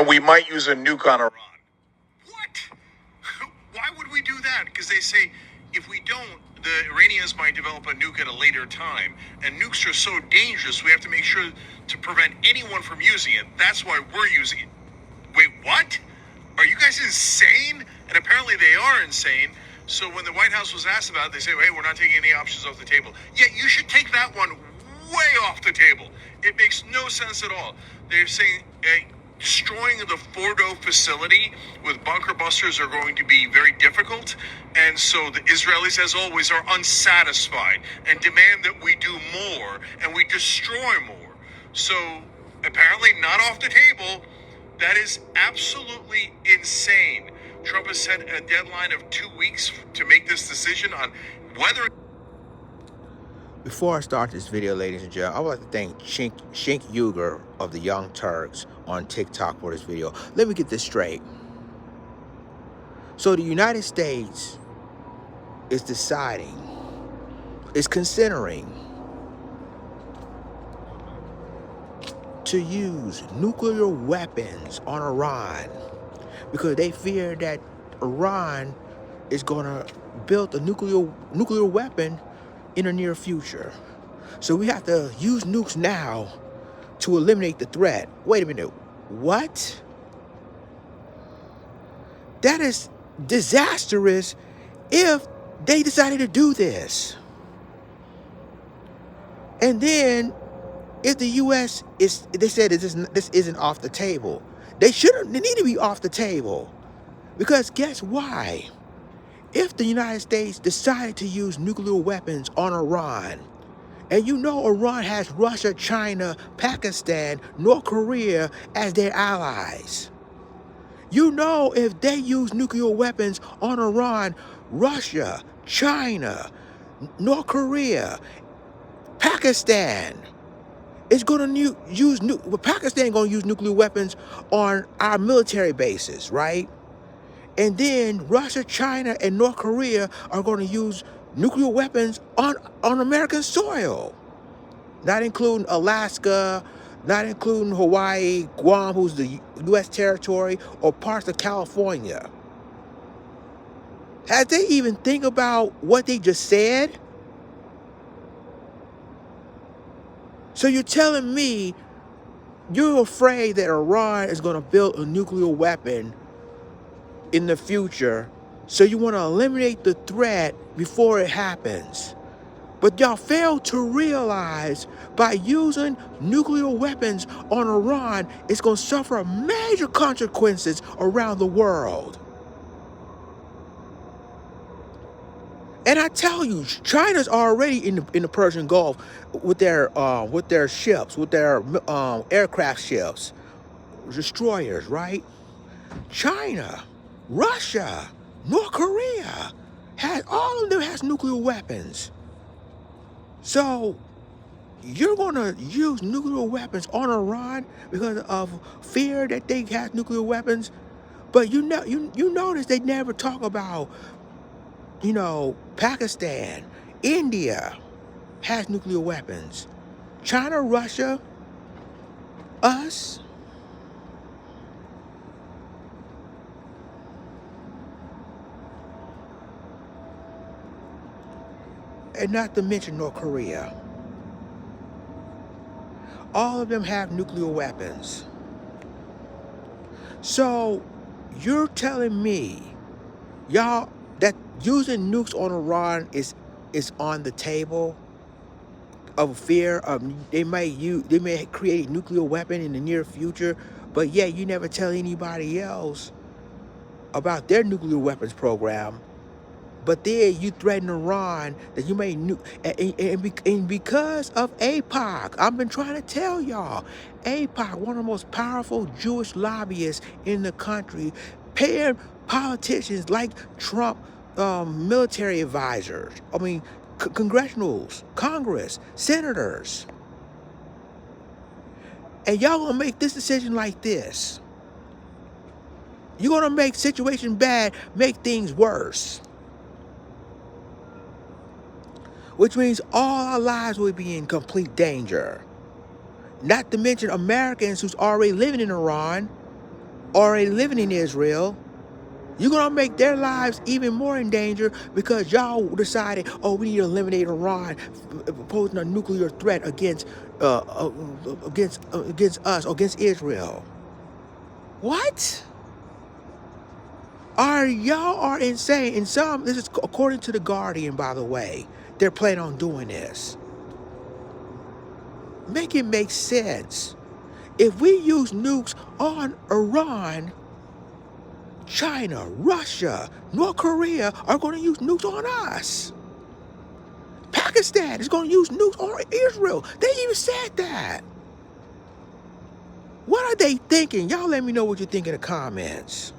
and we might use a nuke on Iran. What? Why would we do that? Because they say if we don't, the Iranians might develop a nuke at a later time. And nukes are so dangerous, we have to make sure to prevent anyone from using it. That's why we're using it. Wait, what? Are you guys insane? And apparently they are insane. So when the White House was asked about it, they say, hey, we're not taking any options off the table. Yeah, you should take that one way off the table. It makes no sense at all. They're saying destroying the Fordo facility with bunker busters are going to be very difficult. And so the Israelis, as always, are unsatisfied and demand that we do more and we destroy more. So apparently not off the table. That is absolutely insane. Trump has set a deadline of 2 weeks to make this decision on whether... Before I start this video, ladies and gentlemen, I would like to thank Shink Uger of the Young Turks on TikTok for this video. Let me get this straight. So the United States is considering to use nuclear weapons on Iran because they fear that Iran is going to build a nuclear weapon in the near future. So we have to use nukes now to eliminate the threat. Wait a minute, what? That is disastrous if they decided to do this. And then if the U.S. they said this isn't off the table. They need to be off the table. Because guess why? If the United States decided to use nuclear weapons on Iran, and you know Iran has Russia, China, Pakistan, North Korea as their allies. You know if they use nuclear weapons on Iran, Russia, China, North Korea, Pakistan, it's going to Pakistan going to use nuclear weapons on our military bases, right? And then Russia, China, and North Korea are going to use nuclear weapons on American soil. Not including Alaska, not including Hawaii, Guam, who's the U.S. territory, or parts of California. Has they even think about what they just said? So you're telling me you're afraid that Iran is going to build a nuclear weapon in the future, so you want to eliminate the threat before it happens. But y'all fail to realize by using nuclear weapons on Iran, it's going to suffer major consequences around the world. And I tell you, China's already in the Persian Gulf with their ships, with their aircraft ships, destroyers, right? China, Russia, North Korea, all of them has nuclear weapons. So you're gonna use nuclear weapons on Iran because of fear that they have nuclear weapons, but you notice they never talk about, Pakistan, India has nuclear weapons. China, Russia, us. And not to mention North Korea. All of them have nuclear weapons. So you're telling me, y'all, that using nukes on Iran is on the table of fear of they may create a nuclear weapon in the near future, but yet you never tell anybody else about their nuclear weapons program. But then you threaten Iran that you may nuke, and because of AIPAC, I've been trying to tell y'all, AIPAC, one of the most powerful Jewish lobbyists in the country, paying politicians like Trump, military advisors, Congress, senators. And y'all gonna make this decision like this. You're gonna make situation bad, make things worse. Which means all our lives will be in complete danger. Not to mention Americans who's already living in Iran, already living in Israel. You're going to make their lives even more in danger because y'all decided, oh, we need to eliminate Iran, posing a nuclear threat against us, against Israel. What? Y'all are insane. And this is according to The Guardian, by the way. They're planning on doing this. Make it make sense. If we use nukes on Iran, China, Russia, North Korea are going to use nukes on us. Pakistan is going to use nukes on Israel. They even said that. What are they thinking? Y'all let me know what you think in the comments.